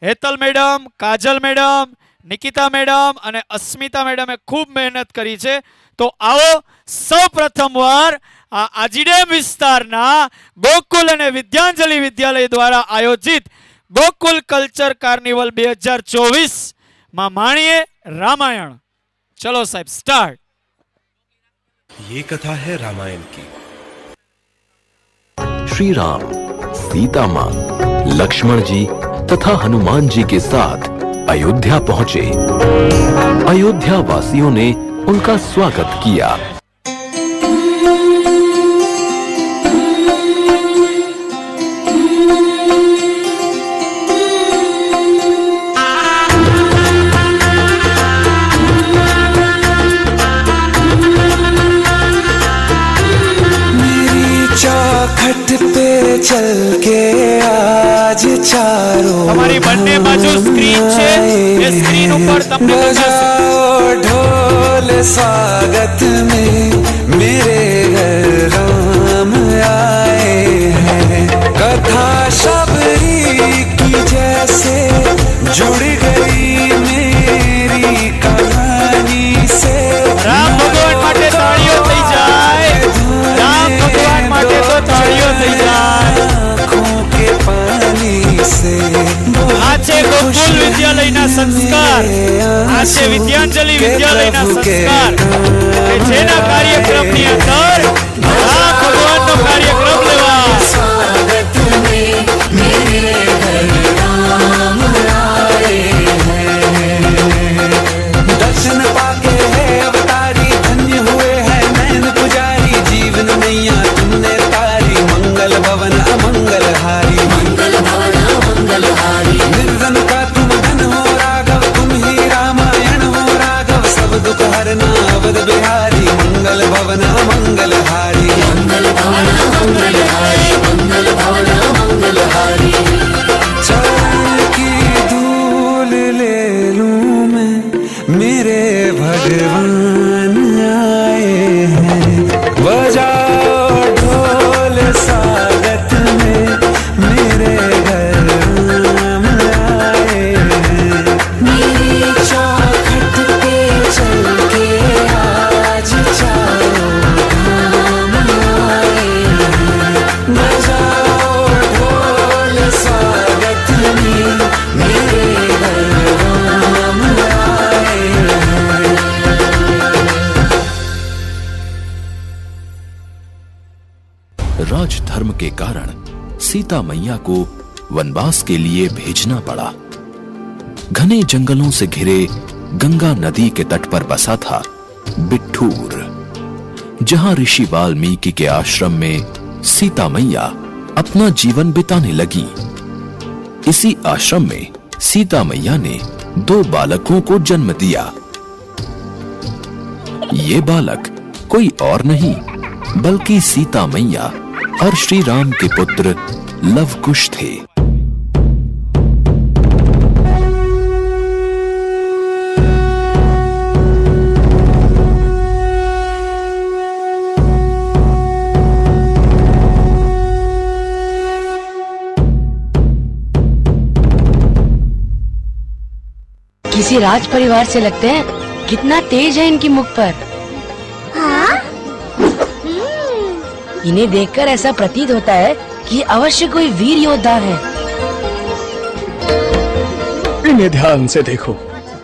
Hetal madam, કાજલ madam, Nikita madam અને અસ્મિતા મેડમે ખૂબ મહેનત કરી છે। તો આવો સૌ પ્રથમવાર આ આજીડેમ વિસ્તારના ગોકુલ અને વિદ્યાંજલિ વિદ્યાલય દ્વારા આયોજિત ગોકુલ કલ્ચર કાર્નિવલ 2024 માં માણીએ રામાયણ। चलो साहब स्टार्ट। ये कथा है रामायण की। श्री राम, सीता मां, लक्ष्मण जी तथा हनुमान जी के साथ अयोध्या पहुंचे। अयोध्या वासियों ने उनका स्वागत किया। खट पे चल के आज चारों हमारी बनने बाजू स्क्रीन छे, ये स्क्रीन ऊपर तमने बजाओ ढोल स्वागत में मेरे घर राम आए हैं। कथा शबरी की जैसे जुड़ गई मेरी कहानी से। राम भगवान माटे ताड़ियों थई जाए, राम भगवान माटे तो ताड़ियों थई जाए। आँखों के पानी से आछे गोकुल विद्यालयना संस्कार, आछे विद्यांजलि विद्यालयना संस्कार के जेना कार्यक्रमनी अंदर राम भगवाननो कार्यक्रम लेवा। स्वागत में मेरे घर राम आए हैं। दर्शन पाके है अवतारी, धन्य हुए हैं नयन पुजारी। जीवन मैया तुमने तारी, मंगल भवन अमंगल हारी। मंगल भवन अमंगल हारी। निर्धन का तुम धन हो राघव, तुम ही रामायण हो राघव। सब दुख हरना अवध बिहारी, मंगल भवन अमंगल हारी। मंगल भवन अमंगल हारी, मंगल भवन अमंगल हारी। चरण की धूल ले लूं मैं, मेरे भगवान आए हैं। बजाओ ढोल स्वागत में मेरे घर राम आए हैं। मेरी चौखट पे चल के आज चारों धाम आए हैं। बजाओ ढोल स्वागत में मेरे घर राम आए हैं। राजधर्म के कारण सीता मैया को वनवास के लिए भेजना पड़ा। घने जंगलों से घिरे गंगा नदी के तट पर बसा था बिठूर, जहां ऋषि वाल्मीकि के आश्रम में सीता मैया अपना जीवन बिताने लगी। इसी आश्रम में सीता मैया ने 2 बालकों को जन्म दिया। ये बालक कोई और नहीं बल्कि सीता मैया और श्री राम के पुत्र लवकुश थे। किसी राज परिवार से लगते हैं, कितना तेज है इनकी मुख पर। हाँ? इन्हें देखकर ऐसा प्रतीत होता है कि अवश्य कोई वीर योद्धा है। इन्हें ध्यान से देखो,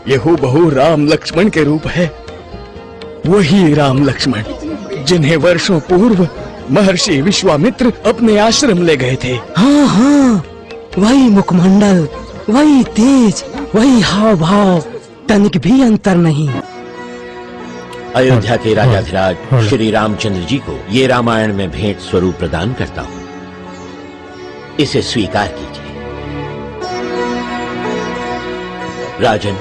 ये हूबहू राम लक्ष्मण के रूप है। वही राम लक्ष्मण जिन्हें वर्षों पूर्व महर्षि विश्वामित्र अपने आश्रम ले गए थे। हाँ हाँ, वही मुखमंडल, वही तेज, वही हाव भाव, तनिक भी अंतर नहीं। अयोध्या के राजाधिराज श्री रामचंद्र जी को ये रामायण में भेंट स्वरूप प्रदान करता हूँ, इसे स्वीकार कीजिए। राजन,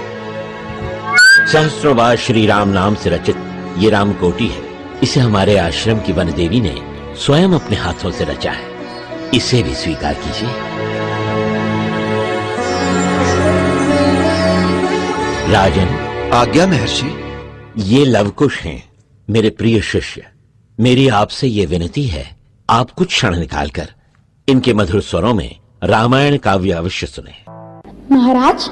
सहस्रों बार श्री राम नाम से रचित ये रामकोटि है। इसे हमारे आश्रम की वन देवी ने स्वयं अपने हाथों से रचा है, इसे भी स्वीकार कीजिए। राजन, आज्ञा महर्षि। ये लवकुश हैं, मेरे प्रिय शिष्य। मेरी आपसे ये विनती है, आप कुछ क्षण निकालकर इनके मधुर स्वरों में रामायण काव्य अवश्य सुने। महाराज,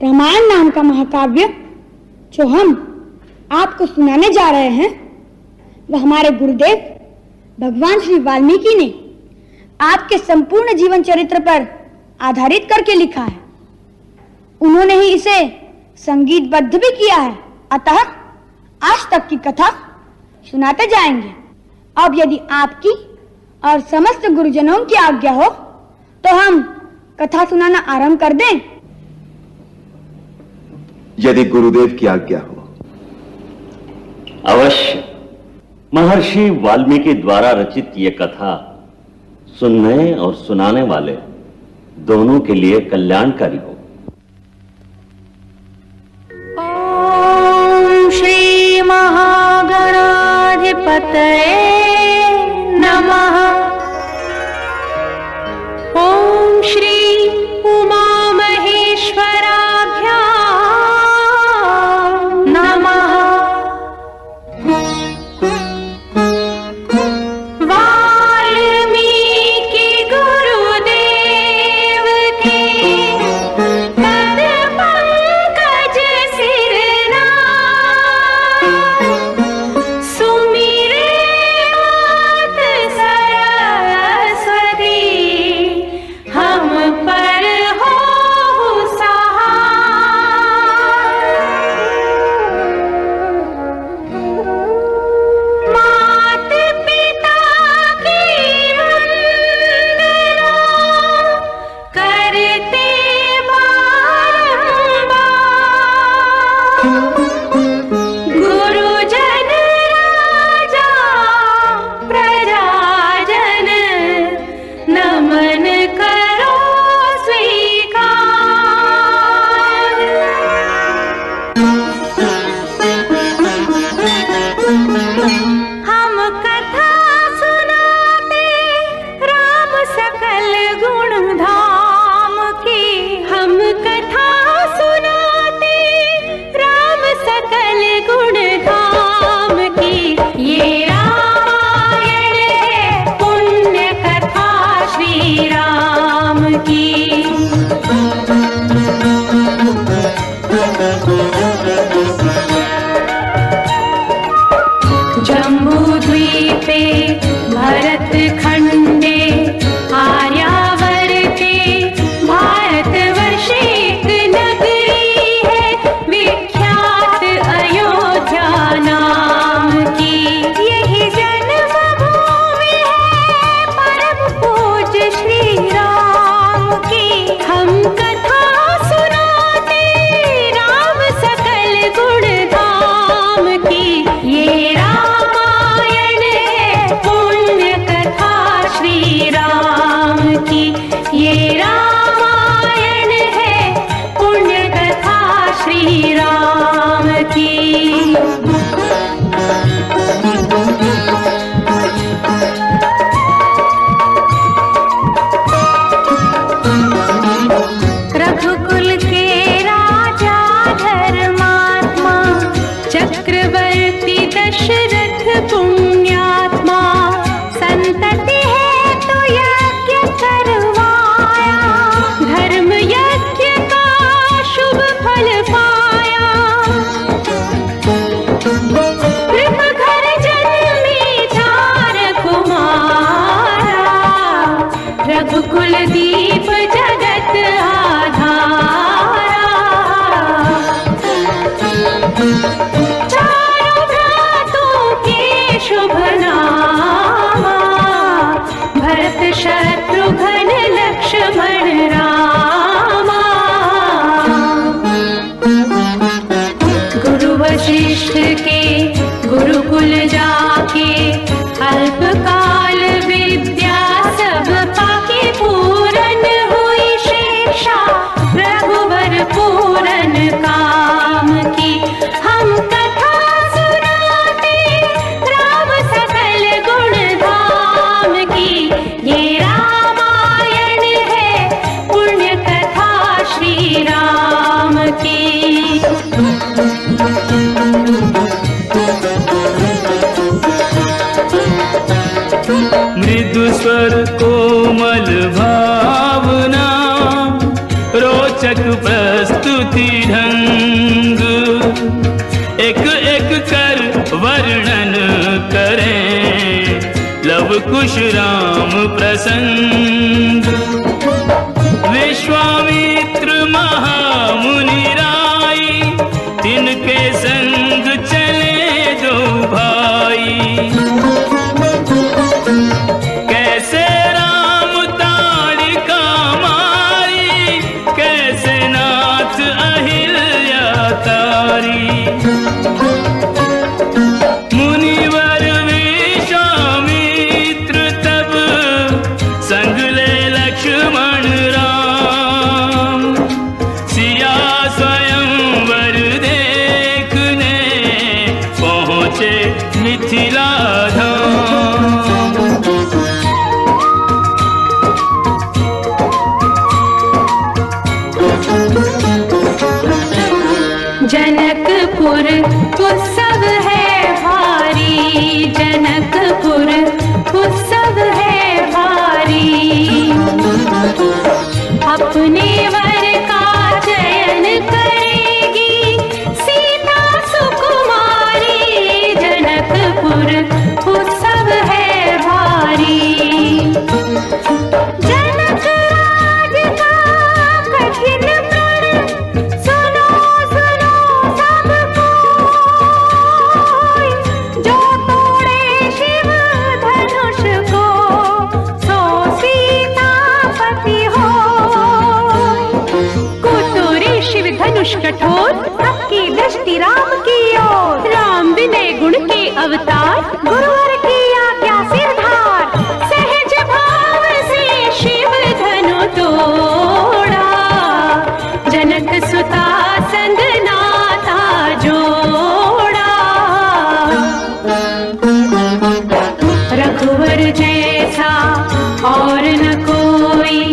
रामायण नाम का महाकाव्य जो हम आपको सुनाने जा रहे हैं वह हमारे गुरुदेव भगवान श्री वाल्मीकि ने आपके संपूर्ण जीवन चरित्र पर आधारित करके लिखा है। उन्होंने ही इसे संगीतबद्ध भी किया है। अतः आज तक की कथा सुनाते जाएंगे। अब यदि आपकी और समस्त गुरुजनों की आज्ञा हो तो हम कथा सुनाना आरंभ कर दें। यदि गुरुदेव की आज्ञा हो। अवश्य। महर्षि वाल्मीकि द्वारा रचित ये कथा सुनने और सुनाने वाले दोनों के लिए कल्याणकारी हो। ओम श्री महागणाधिपतये नमः। ओम श्री उमा महेश्वराभ्यां नमः। वाल्मीकि गुरुदेव के पद पंकज सिरना सुमिरे मात सरस्वती हम पर हो सहाय। मात पिता की वंदना करते बारंबार। गुरुजन राजा प्रजाजन नमन करो स्वीकार। हम कथा सुनाते राम सकल गुण धाम की। हम कथा सुनाते राम सकल गुण धाम की। ये रामायण है पुण्य कथा श्री राम की। जम्बू द्वीपे भरत खंडे आर्यावर्ते भारतवर्षे एक नगरी है विख्यात अयोध्या नाम की। यही जन्मभूमि है परम पूज्य श्री राम की। हम कथा सुनाते राम सकल गुण धाम की। ये रामायण है पुण्य कथा श्री राम की। ये रामायण है पुण्य कथा श्री राम की। रघुकुल के राजा धर्मात्मा चक्रवर्ती दशरथ पुण्यात्मा संतति है तो यज्ञ करवाया। धर्म यज्ञ का शुभ फल पाया। कृप घर जन्मी चार कुमारा। रघुकुल दीप जगत आधारा। चारों भ्रातों के शुभ नामा। भरत शत्रुघ्न लक्ष्मण रामा। गुरु वशिष्ठ के गुरुकुल जाके अल्पकाल विद्या सब पाके पूरन हुई शिक्षा रघुवर पूरन काम की। हम कथा सुनाते राम सकल गुण धाम की। ये रामायण है पुण्य कथा श्री राम की। मृदु स्वर कोमल भावना रोज प्रसंग, विश्वामित्र महामुनि राई, तिनके संग चले दो भाई। कैसे राम ताड़िका मारी, कैसे नाथ अहिल्या तारी। मुनिवर विश्वामित्र तब संग ले लक्ष्मण राम, सिया स्वयंवर देखने पहुँचे मिथिला धाम। जनकपुर उत्सव है भारी, जनकपुर उत्सव है भारी। अपने वर का चयन करेगी सीता सुकुमारी, जनकपुर उत्सव है भारी। जनक राज का कठिन प्रण, सुनो सुनो सब कोई, जो तोड़े शिव धनुष को सो सीतापति हो। कुतुरी शिव धनुष कठोर, सबकी दृष्टि राम की ओर। राम विनय गुण के अवतार, गुरुवर की आज्ञा सिरधार। सहज भाव से शिव धनु तोड़ा, जनक सुता संग नाता जोड़ा। रघुवर जैसा और न कोई,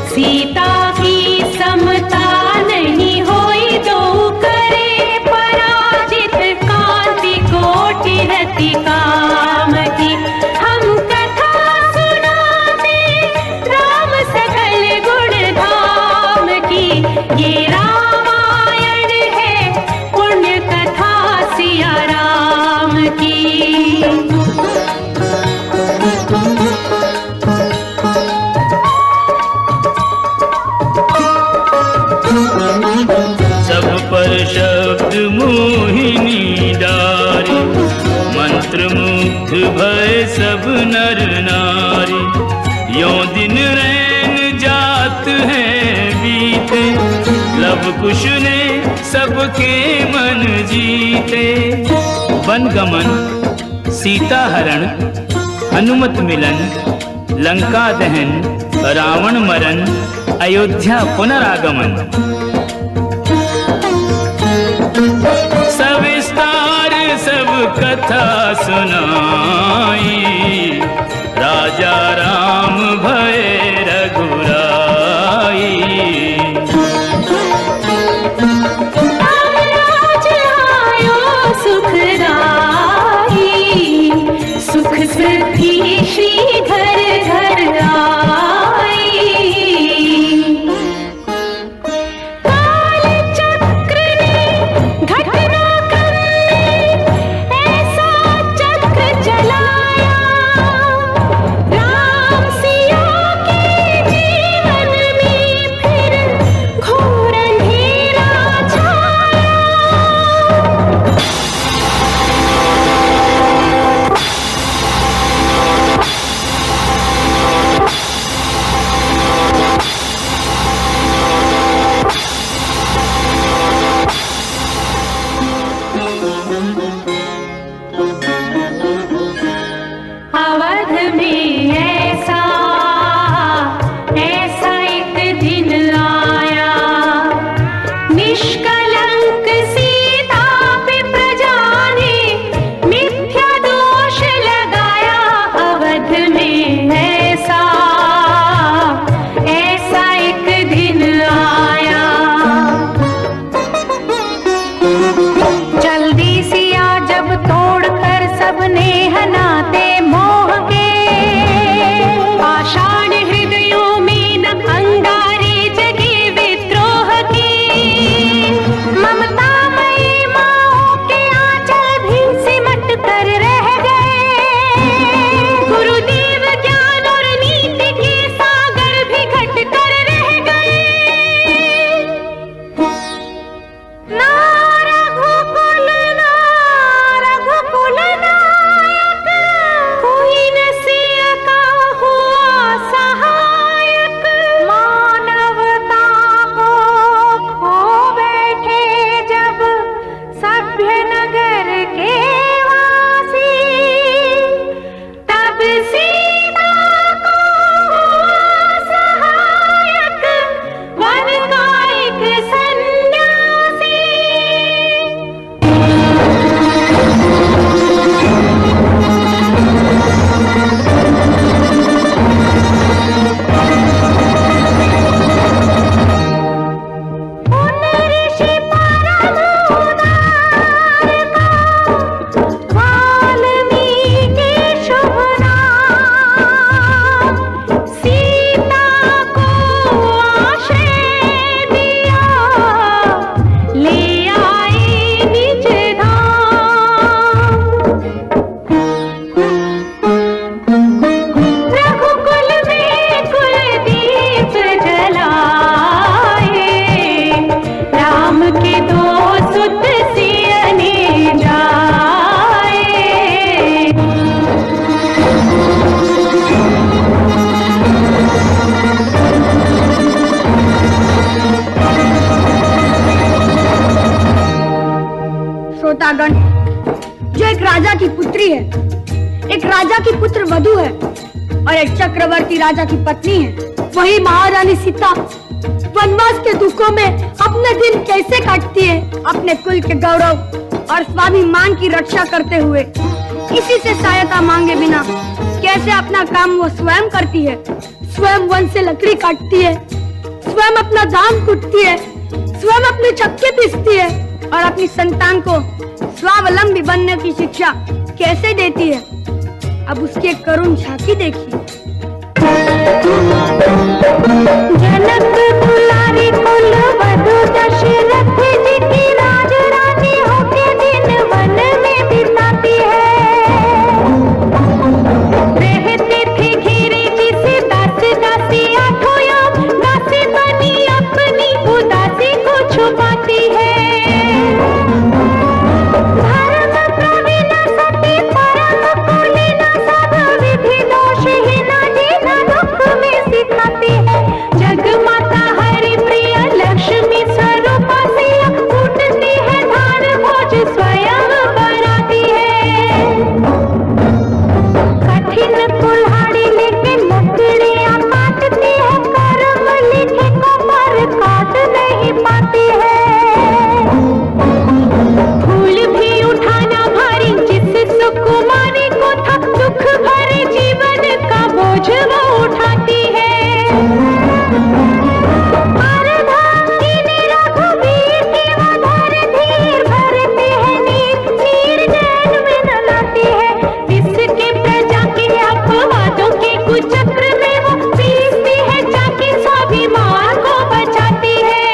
सीता की समता नहीं होई। दो करे पराजित, कांति कोटि रति काम की। हम कथा सुनाते राम सकल गुण धाम की। ये रामायण है पुण्य कथा सिया राम की। सब पर शब्द मोहिनी डारी, मंत्र मुग्ध भय सब नर नारी। यों दिन रैन जात हैं बीते, लव कुश ने सबके मन जीते। वन गमन, सीता हरण, हनुमत मिलन, लंका दहन, रावण मरण, अयोध्या पुनरागमन। सविस्तार सब कथा सुनाई, राजा राम भय रघुराई। सुख समृद्धि श्री घर घर आई। काल चक्र ने घटना करने ऐसा चक्र चलाया, राम सिया के श्रोतागण, जो एक राजा की पुत्री है, एक राजा की पुत्र वधू है और एक चक्रवर्ती राजा की पत्नी है, वही महारानी सीता वनवास के दुखों में अपने दिन कैसे काटती है, अपने कुल के गौरव और स्वाभिमान की रक्षा करते हुए, किसी से सहायता मांगे बिना कैसे अपना काम वो स्वयं करती है। स्वयं वन से लकड़ी काटती है, स्वयं अपना धान कूटती है, स्वयं अपने चक्के पीसती है और अपनी संतान को स्वावलंबी बनने की शिक्षा कैसे देती है। अब उसकी एक करुण झांकी देखिए। जनक दुलारी कुल वधू दशरथ जी की राज रानी होके दिन वन में बिताती है। रहती थी घिरी जिसे दास दासी आठों याम, दासी बनी अपनी उदासी को छुपाती है। धर्म प्रवीण सती परम कुलीन सब विधि दोषहीन जीना दुख में सिखाती है। जग माता हरि प्रिय लक्ष्मी स्वरूपा सिया, उठती है धान भोज स्वयं बनाती है। कठिन कुल्हाड़ी लेके लकड़ियां काटती है, कर्म लिखे को पर काट नहीं पाती है। फूल भी उठाना भारी जिस सुकुमारी को था, दुख भरे जीवन का बोझ वो उठाती है। अर्धांगिनी रघुवीर की वो धर धीर भरती है नीर, नीर नैन में न लाती है। इसके प्रजा के अपवादों के कुचक्र में वो पीसती है, जाके स्वाभिमान को बचाती है।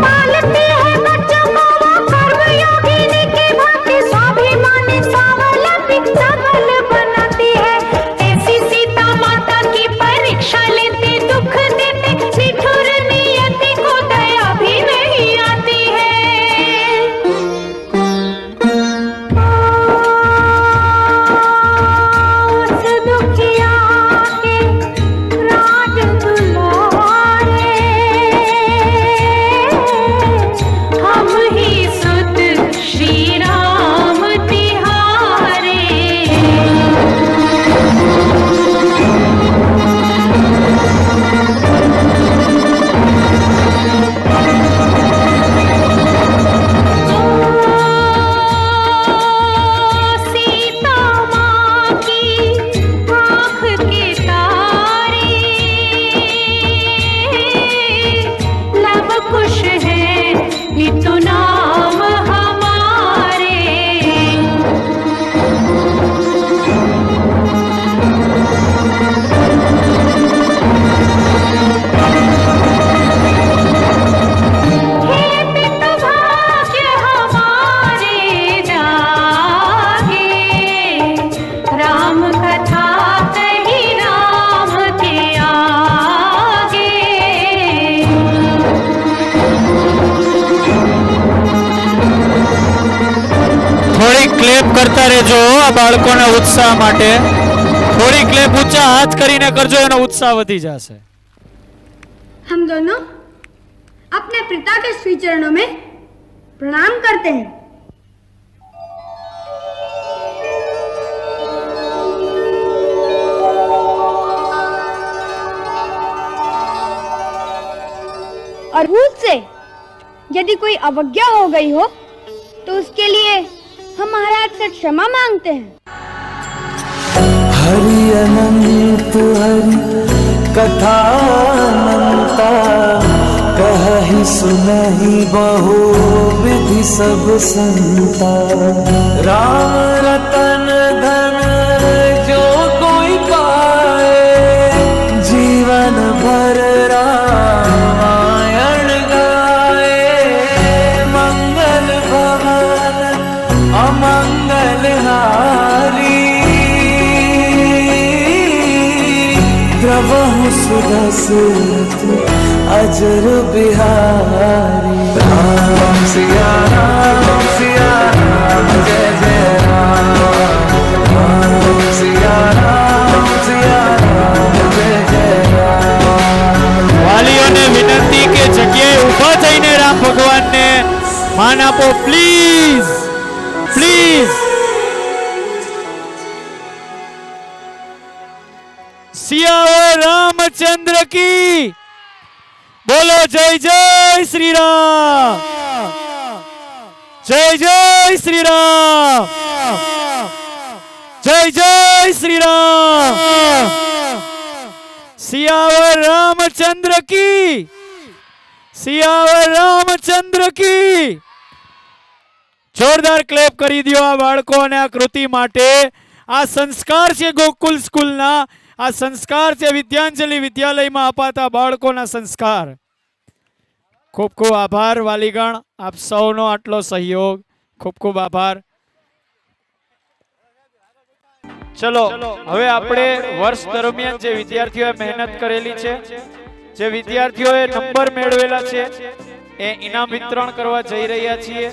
पालती है बच्चों को वो कर्मयोगिनी की भांति, स्वाभिमानी स्वावलंबी सबल बनाती है। ऐसी सीता माता की परीक्षा लेते, दुख देते, निठुर नियति को दया भी नहीं आती है। उस दुखिया के राज दुलारे, हम ही सुत श्री राम तिहारे। सीता माँ की आँख के तारे, लब खुश है नितु नाम हमारे। हे पितु भाग्य हमारे जागे, राम कथा कही राम के आगे। થોડી ક્લેપ કરતા રહેજો આ બાળકોના ઉત્સાહ માટે. થોડી ક્લેપ ઊંચા હાથ કરીને કરજો, એનો ઉત્સાહ વધી જશે. हम दोनों अपने पिता के श्री चरणों में प्रणाम करते हैं। और मुझसे यदि कोई अवज्ञा हो गई हो तो उसके लिए हम महाराज से क्षमा मांगते हैं। हरि अनंत हरि कथा अनंता, कहि सुनहि बहु विधि सब संता। राम रतन धन जो कोई पाए, जीवन भर रामायण गाए। मंगल भवन अमंगल हारी, द्रवहु सुदसुत अजर बिहारी। राम सिया राम जय जय राम। राम सिया राम जय जय राम। વાલીઓને વિનંતી કે જગ્યાએ ઊભા થઈને રામ ભગવાનને दान आपो प्लीज प्लीज। सियावर रामचंद्र की। बोलो जय जय श्री राम, जय जय श्री राम, जय जय श्री राम। सियावर रामचंद्र की, सियावर रामचंद्र की। जोरदार क्लेप करी दियो आ बाळको अने आ कृति माटे। आ संस्कार छे गोकुल स्कूलना, आ संस्कार छे विद्यांजलि विद्यालयमां अपाता बाळकोना संस्कार। खूब खूब आभार वालीगण, आप सौनो आटलो सहयोग, खूब खूब आभार। चलो हवे आपणे वर्ष दरमियान जे विद्यार्थीओए मेहनत करेली छे, जे विद्यार्थीओए नंबर मेळवेला छे, ए इनाम वितरण करवा जई रह्या छीए।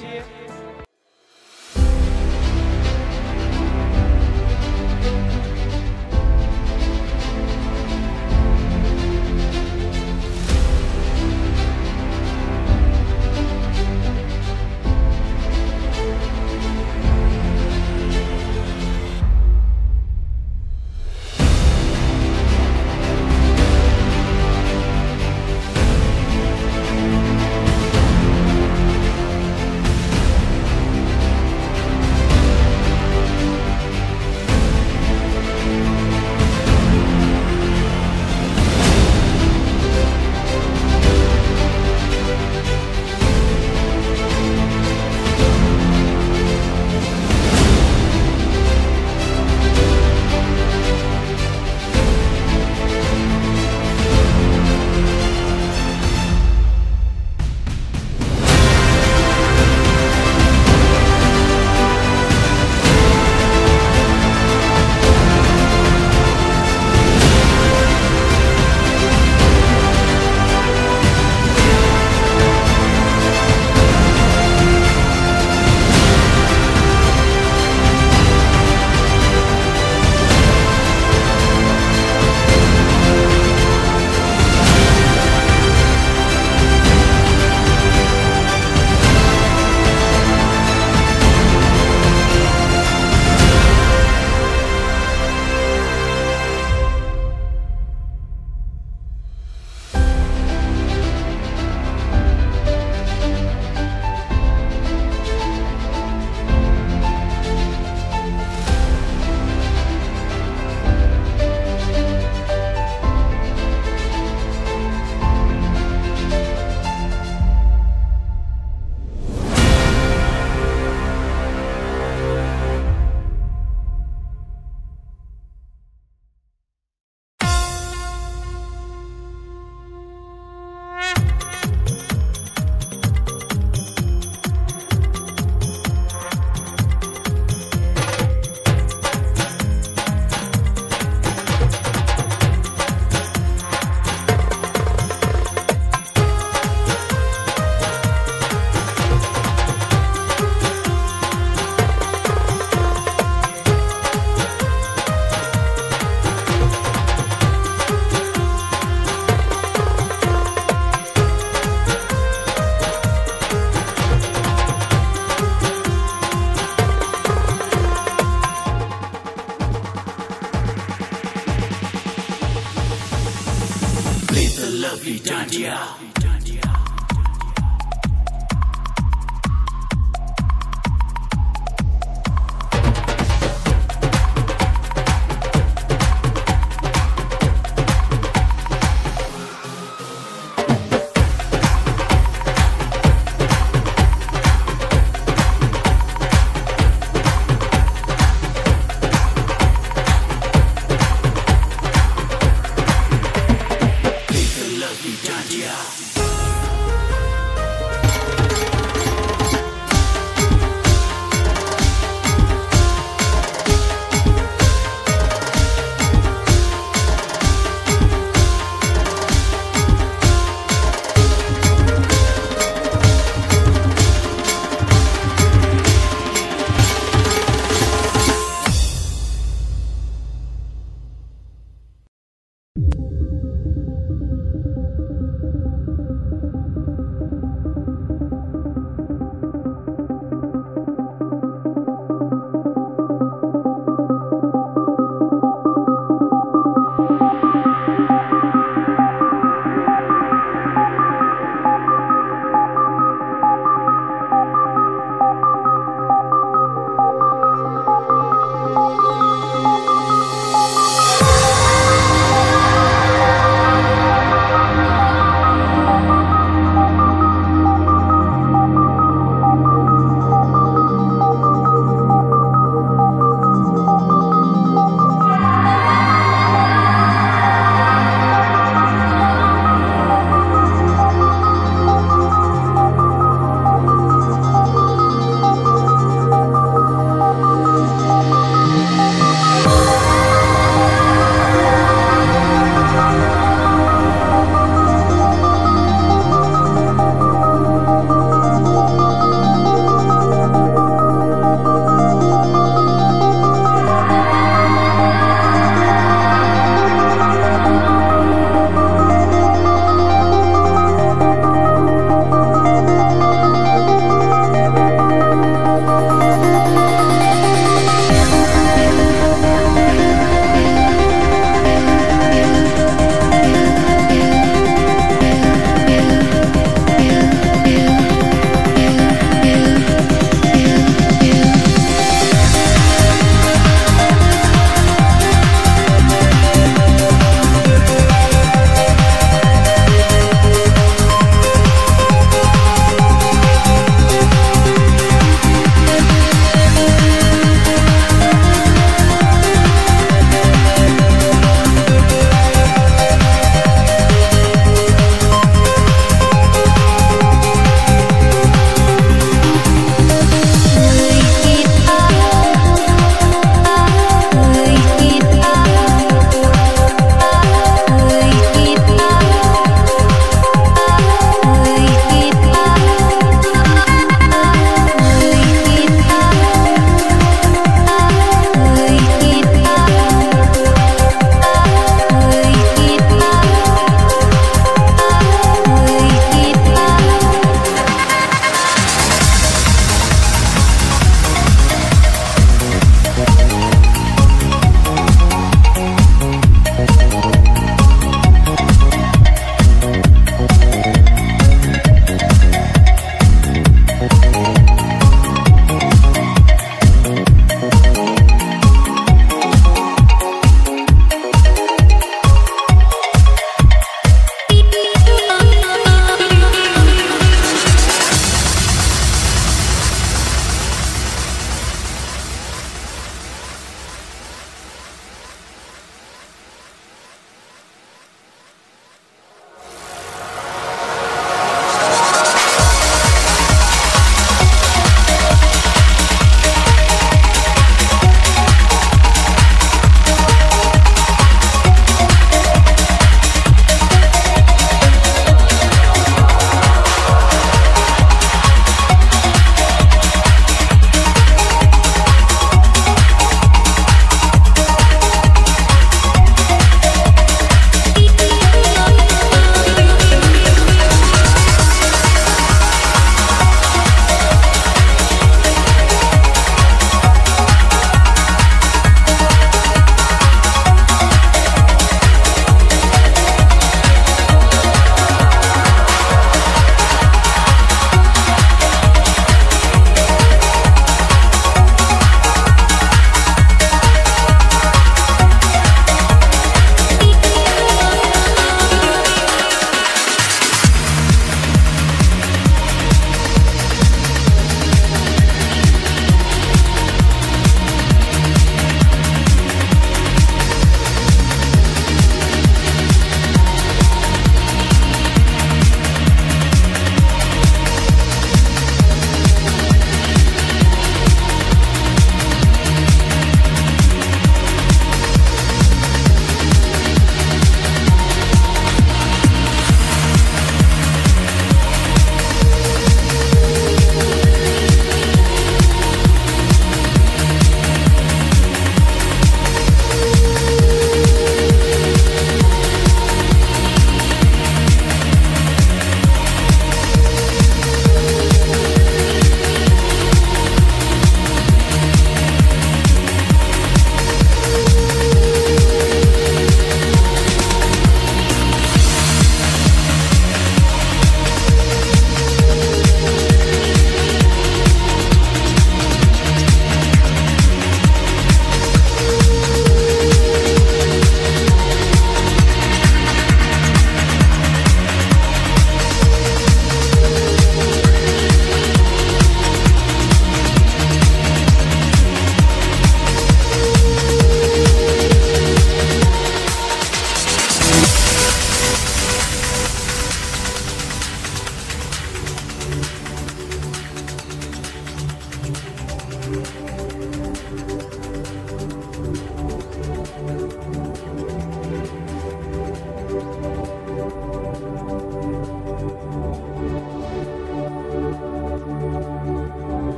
lovely Dandiya. Dandiya.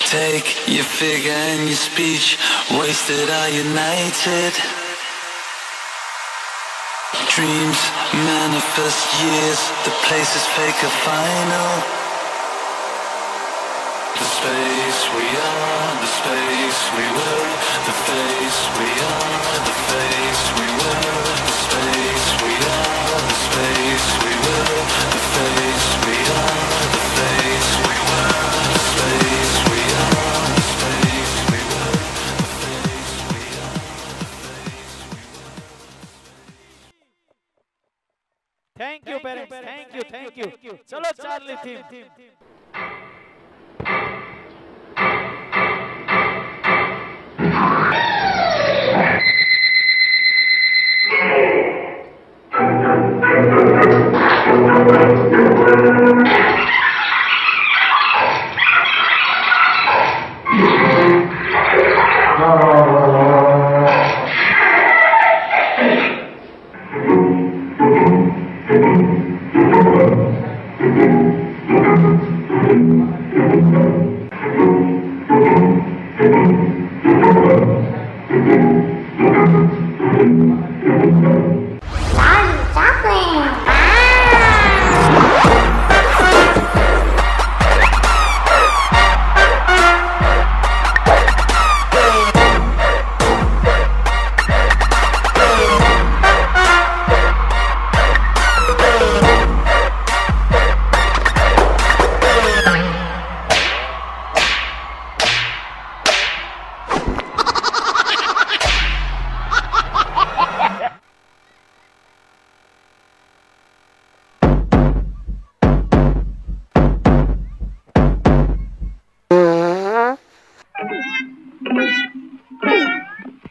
take your figure and your speech, wasted are united. Dreams manifest years, the place is fake or final. The space we are, the space we were, the face we are, the face we were, the space we are, the space we were, the face we are, the face we were, the space we are, the space we were, the face we are, Thank you parents, thank you. चलो Charlie theme.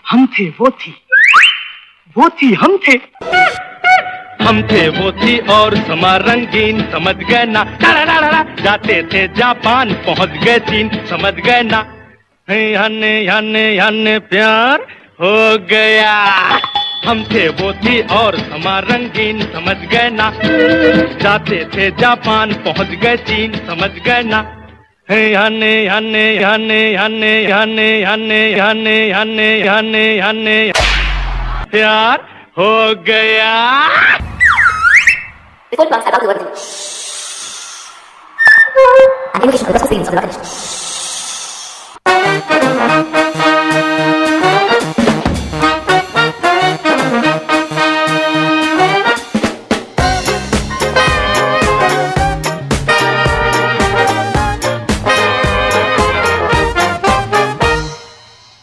हम थे वो थी, वो थी हम थे। हम थे वो थी और समा रंगीन, समझ गए ना। जाते थे जापान, पहुंच गए चीन, समझ गए ना। हने हने हने प्यार हो गया। हम थे वो थी और समा रंगीन, समझ गए ना। जाते थे जापान, पहुंच गए चीन, समझ गए ना। हने हने हने हने हने हने हने हने हने हने प्यार हो गया। Before plants about the word. Animation of the screens of the finish.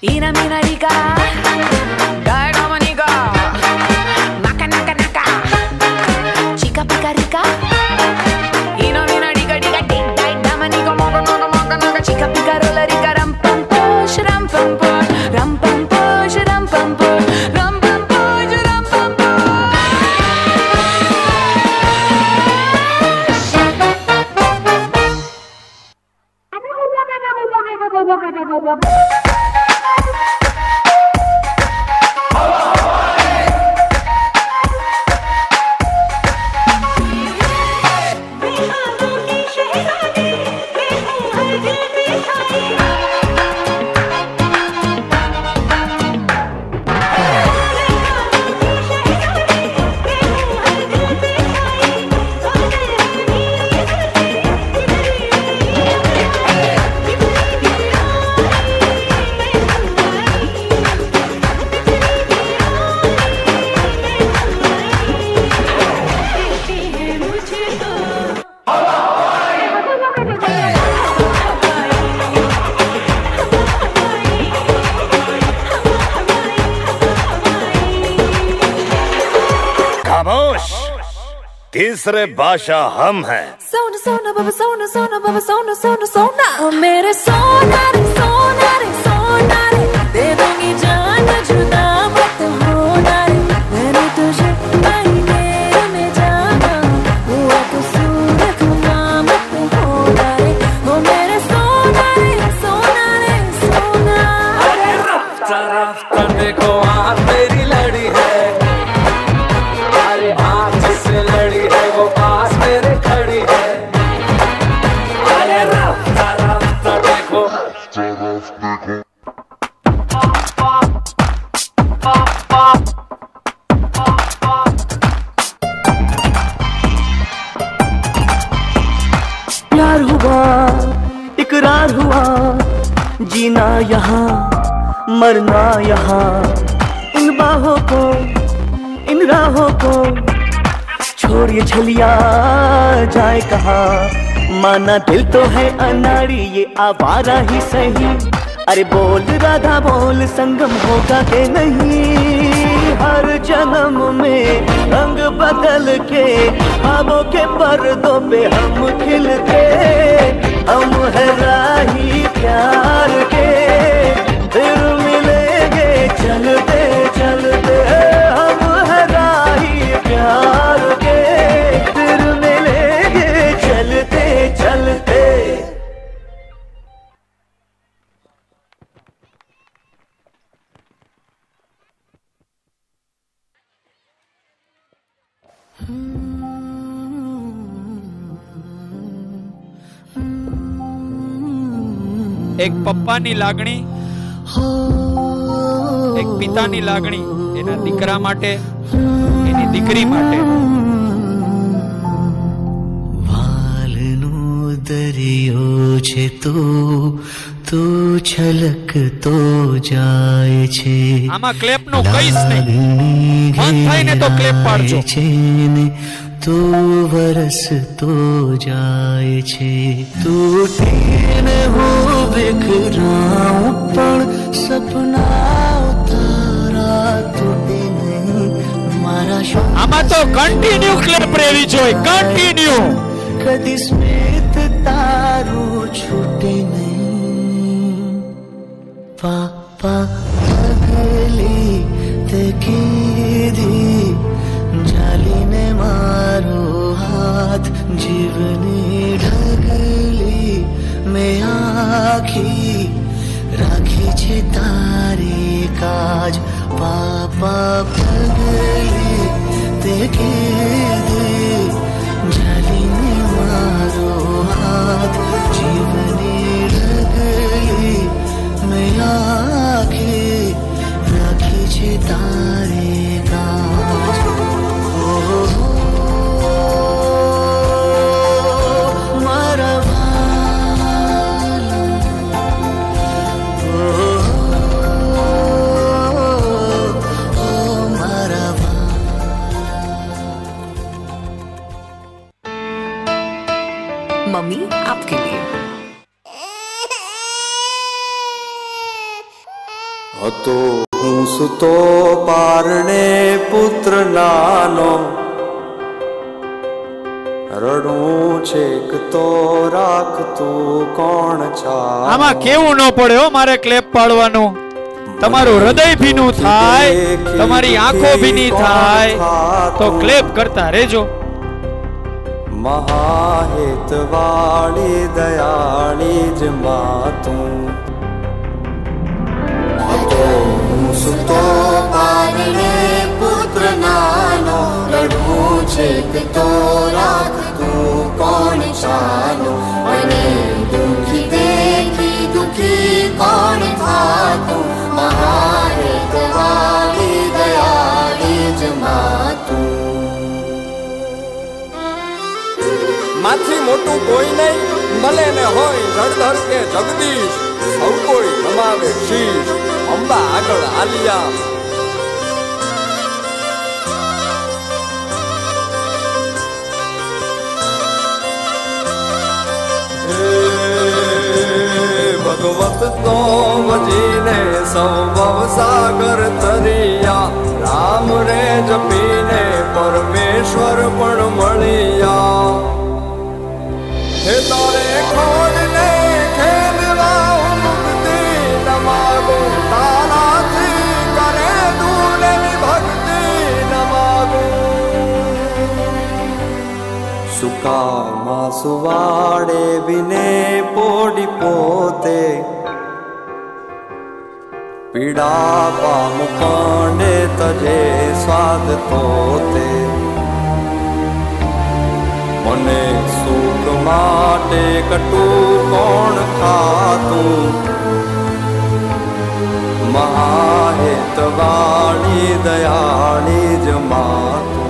Ina mina rica, dai manica, naka naka naka, chica pica rica. Ina mina rica rica, dai dai manica, moga moga moga moga, chica pica rola rica, ram pam push, ram pam push, ram pam push, ram pam push, ram pam push, ram pam push. तीसरे बादशाह हम हैं। सोना सोना बाबा सोना सोना बाबा सोना सोना सोना, ओ मेरे सोना रे सोना रे सोना रे, दे दूंगी जान जुदा मत होना रे। मैंने तुझे महीने में जाना, हुआ कसूर खुदा मत होना रे। ओ मेरे सोना रे सोना रे सोना। अरे रफ्ता रफ्ता देखो आप मेरी लड़ी है, अरे आप जिससे लड़ी है वो पास मेरे खड़ी है। अरे रफ्ता रफ्ता देखो प्यार हुआ, इकरार हुआ, जीना यहाँ मरना यहाँ, इन बाहों को इन राहों को छोड़ ये छलिया जाए कहाँ। माना दिल तो है अनाड़ी ये आवारा ही सही, अरे बोल राधा बोल संगम होगा के नहीं। हर जन्म में रंग बदल के ख्वाबों के पर्दों पे हम खिलते, हम है राही प्यार के, फिर मिलेंगे चलते चलते। हम है राही प्यार के, फिर मिलेंगे चलते चलते। એક પપ્પાની લાગણી, એક પિતાની લાગણી એના દીકરા માટે, એની દીકરી માટે. વાલનો દરિયો છે તો છલકતો જાય છે. આમાં ક્લેપનું કઈશ નહીં, મન થઈને તો ક્લેપ પાડજો. तो वरसतो जाए छे. तूटीने हो बिखराऊं पण सपना तारा तूटे नहीं मारा. આમાં તો કન્ટિન્યુ ક્લેપ રહેવી જોઈએ, કન્ટિન્યુ. कदी स्मित तारू छूटे नहीं. पापा अगली ते कीधी जालीने मारो हाथ, जीवनी ढगली में आखी राखी छे तारी काज. पापा पगली ते कीधी जालीने मारो हाथ, जीवनी ढगली में आखी राखी छे तारी काज. मम्मी आपके लिए. હતો હું સુતો પારણે પુત્ર નાનો, રડું છેક તો રાખતું કોણ છા. આમાં કેવું ન પડે હો મારે ક્લેપ પાડવાનું. તમારું હૃદય ભીનું થાય, તમારી આંખો ભીની થાય તો ક્લેપ કરતા રહેજો. મહાહેતવાળી દયાળી જ માતું. હતો હું સુતો પારણે પુત્ર નાનો, રડું છેક તો રાખતું કોણ છાનો. મને દુખી દેખી દુખી કોણ થાતું. મહાહેતવાળી દયાળી જ માતું. માથી મોટું કોઈ નહીં, મળે ને હોય જળધર કે જગદીશ. સૌ કોઈ નમાવે શીશ, અંબા આગળ આલિયા. ભગવત તો વજીને સંભવ સાગર તરિયા. રામ રે જપીને પરમેશ્વર પણ મળ્યા. હે તારે ખોડને ખેલવા મુક્તિ ન માગો, તારાથી કરે દૂરની ભક્તિ ન માગો. સુકામાં સુવાડે વિને પોડી પોતે, પીડા પામું પાંડે તજે સ્વાદ તોતે. મને સુખ માટે કટુ કોણ ખાતું, दयाली ज मां तू।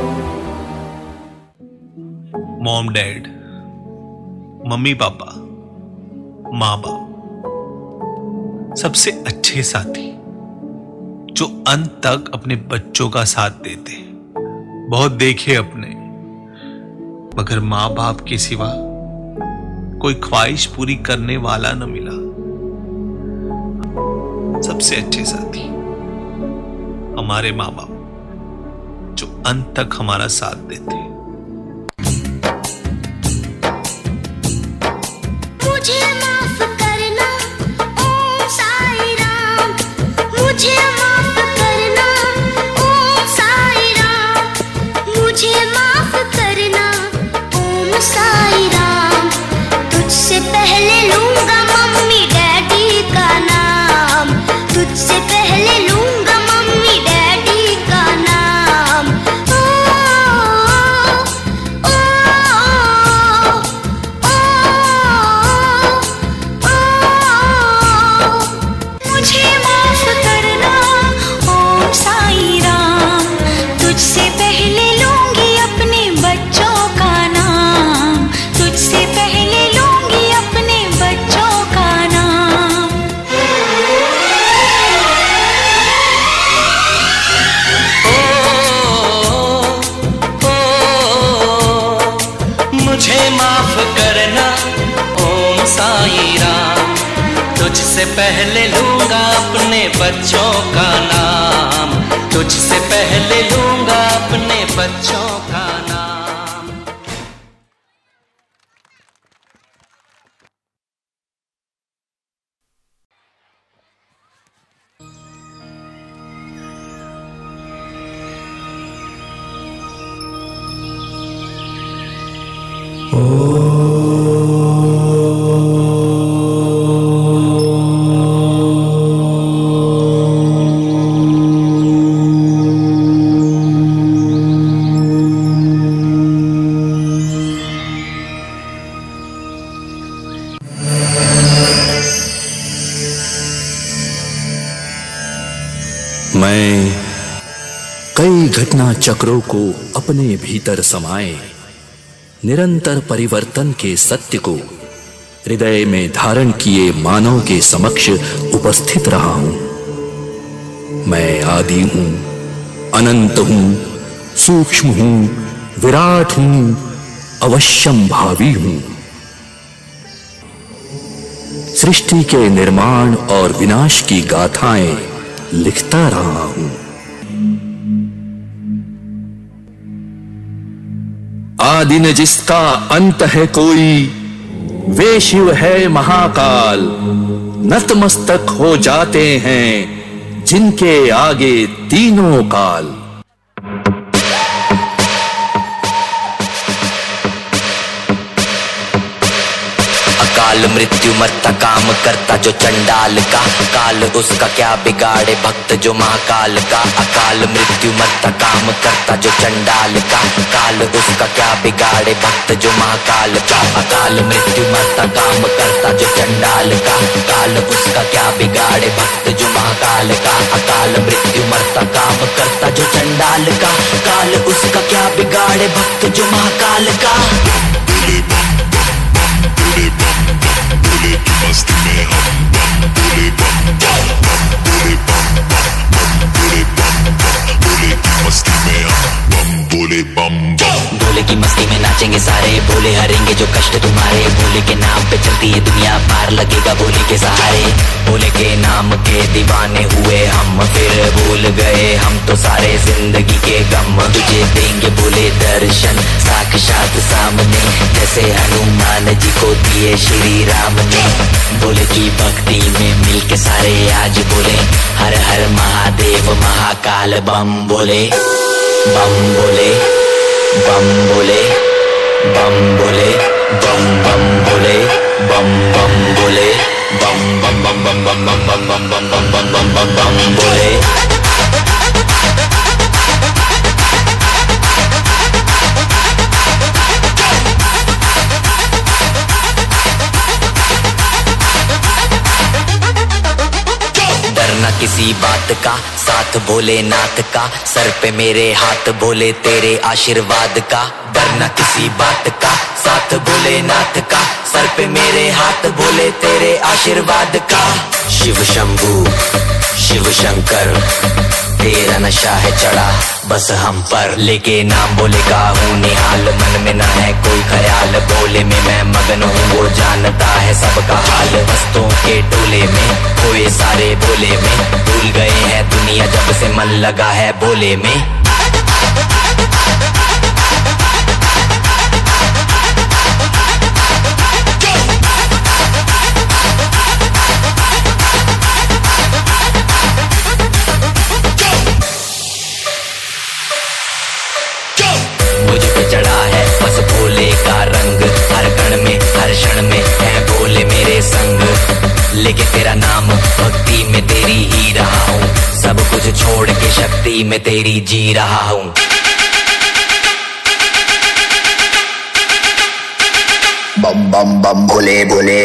मॉम डैड, मम्मी पापा, माँ बाप, सबसे अच्छे साथी जो अंत तक अपने बच्चों का साथ देते। बहुत देखे अपने, मगर माँ बाप के सिवा कोई ख्वाहिश पूरी करने वाला न मिला। सबसे अच्छे साथी हमारे माँ बाप जो अंत तक हमारा साथ देते। मुझे माफ करना ओम साई राम, मुझे माफ करना ओम साई राम, मुझे माफ करना ओम साई राम। तुझसे पहले लूंगा मम्मी डैडी का नाम, तुझसे पहले लूंगा मम्मी डैडी का नाम। मुझे माफ करना ओम साई राम, तुझसे पहले लूंगी अपने बच्चों का नाम, तुझसे पहले लूंगी अपने बच्चों का नाम। मुझे माफ करना ओम साई राम, तुझसे पहले लूंगा अपने बच्चों का नाम, तुझसे पहले लूंगा अपने बच्चों का नाम। मैं कई घटना चक्रों को अपने भीतर समाए निरंतर परिवर्तन के सत्य को हृदय में धारण किए मानव के समक्ष उपस्थित रहा हूं। मैं आदि हूं, अनंत हूं, सूक्ष्म हूं, विराट हूं, अवश्यम भावी हूं। सृष्टि के निर्माण और विनाश की गाथाएं लिखता रहा हूं। आदि न जिसका अंत है कोई, वे शिव है महाकाल। नतमस्तक हो जाते हैं जिनके आगे तीनों काल। अकाल मृत्यु मरता काम करता जो चंडाल का, काल उसका क्या बिगाड़े भक्त जो महाकाल का। अकाल मृत्यु मरता काम करता जो चंडाल का, काल उसका क्या बिगाड़े भक्त जो महाकाल का। अकाल मृत्यु मरता काम करता जो चंडाल का, काल उसका क्या बिगाड़े भक्त जो महाकाल का। अकाल मृत्यु मरता काम करता जो चंडाल का, काल उसका क्या बिगाड़े भक्त जो महाकाल का। मस्ती में हम बम बोले बम बम बोले बम बम बोले बम बम बोले की मस्ती में हम बम बोले बम बम। भोले की मस्ती में नाचेंगे सारे, भोले हरेंगे जो कष्ट तुम्हारे। भोले के नाम पे चलती है दुनिया, पार लगेगा भोले के सहारे। भोले के नाम के दीवाने हुए हम, फिर भूल गए हम तो सारे जिंदगी के गम। तुझे देंगे भोले दर्शन साक्षात सामने, जैसे हनुमान जी को दिए श्री राम ने। भोले की भक्ति में मिलके सारे आज बोले, हर हर महादेव महाकाल बम बोले। बम बोले बम बोले बम बोले बम बम बोले बम बम बोले बम बम बम बम बम बम बम बम बम बम बम बम बम बोले। डरना किसी बात का, साथ भोलेनाथ का, सर पे मेरे हाथ भोले तेरे आशीर्वाद का। डरना किसी बात का, साथ भोलेनाथ का, सर पे मेरे हाथ भोले तेरे आशीर्वाद का। शिव शंभू शिव शंकर तेरा नशा है चढ़ा बस हम पर, लेके नाम बोले का हूँ निहाल, मन में ना है कोई ख्याल, बोले में मैं मगन हूँ वो जानता है सबका हाल। वस्तुओं के टोले में खोए सारे भोले में, भूल गए हैं दुनिया जब से मन लगा है भोले में। मुझ पे चढ़ा है बस भोले का रंग, हर कण में हर क्षण में है भोले मेरे संग। लेके तेरा नाम भक्ति में तेरी ही रहा हूँ, सब कुछ छोड़ के शक्ति में तेरी जी रहा हूँ। बम बम बम भोले भोले।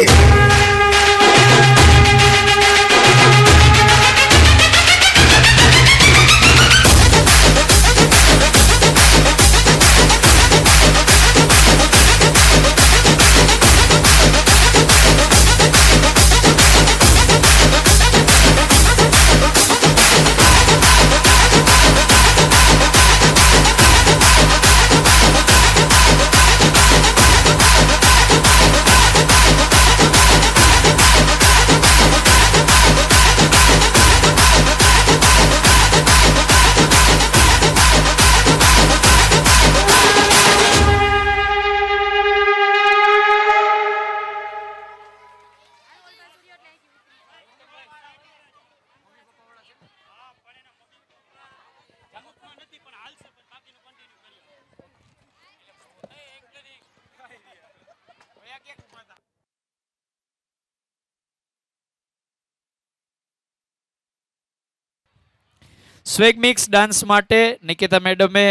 સ્વેગ મિક્સ ડાન્સ માટે નિકિતા મેડમે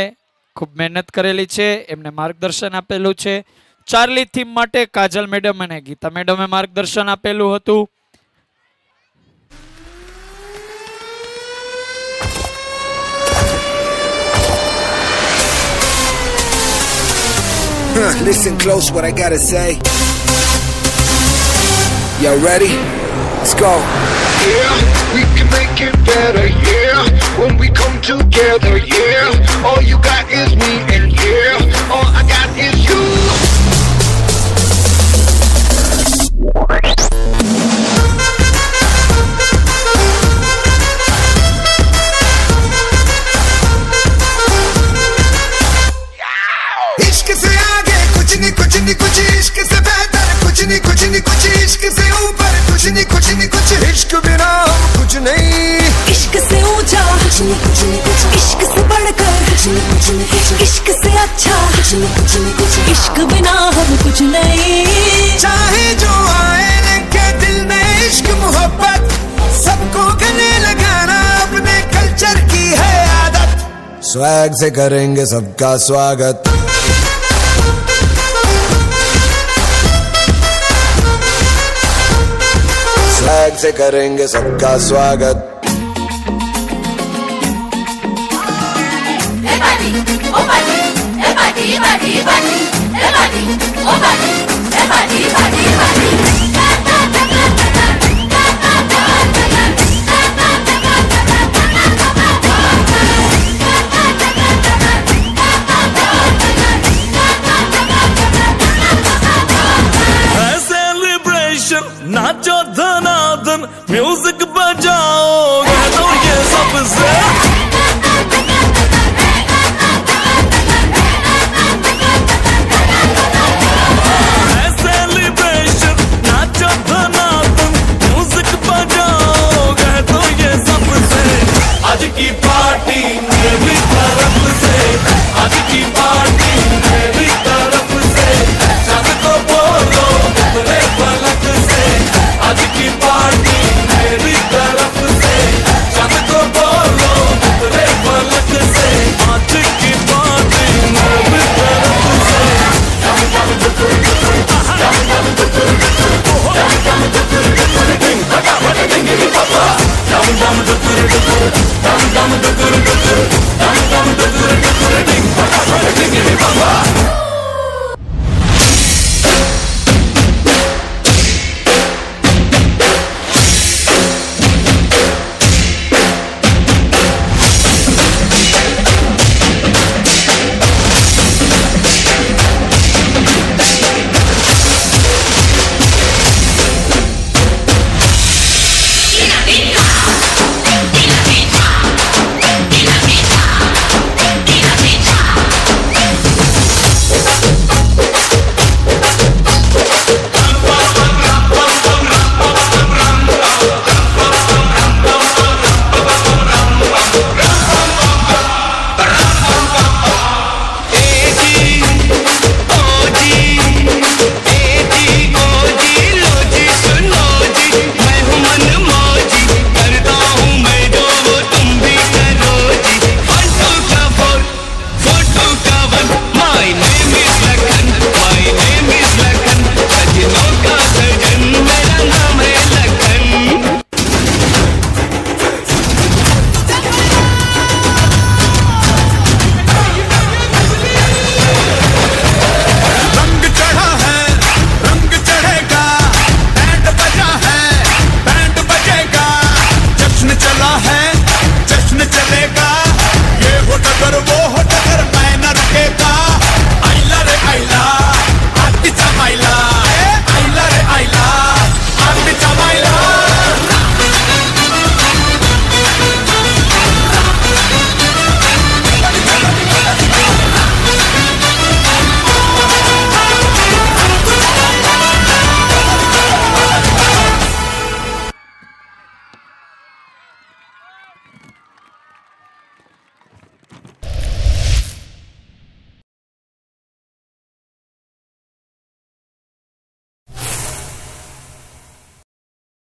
ખૂબ મહેનત કરેલી છે, એમને માર્ગદર્શન આપેલું છે। ચાર્લી થીમ માટે કાજલ મેડમ અને ગીતા મેડમે માર્ગદર્શન આપેલું હતું। Listen close what I gotta say. Y'all ready? Let's go. Yeah, we can make it better, yeah, when we come together, yeah. All you got is me and yeah, all I got is you. इश्क से आगे कुछ नहीं कुछ, इश्क से बेहतर कुछ नहीं कुछ, इश्क से ऊपर कुछ नहीं कुछ, इश्क बिना हम कुछ नहीं। इश्क से ऊंचा कुछ नहीं कुछ, इश्क से बढ़कर कुछ नहीं कुछ, इश्क से अच्छा कुछ नहीं कुछ, इश्क बिना हम कुछ नहीं। चाहे जो आए लगे दिल में इश्क मोहब्बत, सबको गले लगाना अपने कल्चर की है आदत। स्वैग से करेंगे सबका स्वागत। स्वैग से करेंगे सबका स्वागत। नाचो धनाधन म्यूजिक